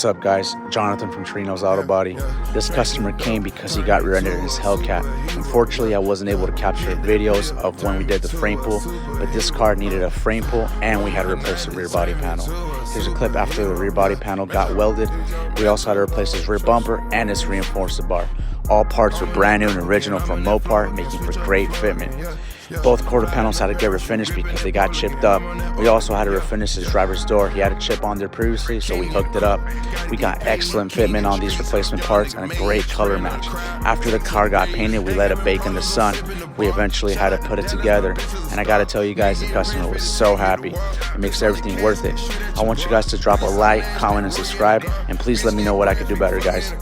What's up, guys? Jonathan from Trino's Auto Body. This customer came because he got rear-ended in his Hellcat. Unfortunately, I wasn't able to capture videos of when we did the frame pull, but this car needed a frame pull and we had to replace the rear body panel. Here's a clip after the rear body panel got welded. We also had to replace his rear bumper and his reinforcer bar. All parts were brand new and original from Mopar, making for great fitment. Both quarter panels had to get refinished because they got chipped up. We also had to refinish his driver's door. He had a chip on there previously, so we hooked it up. We got excellent fitment on these replacement parts and a great color match. After the car got painted, we let it bake in the sun. We eventually had to put it together, and I gotta tell you guys, the customer was so happy. It makes everything worth it. I want you guys to drop a like, comment, and subscribe, and please let me know what I could do better, guys.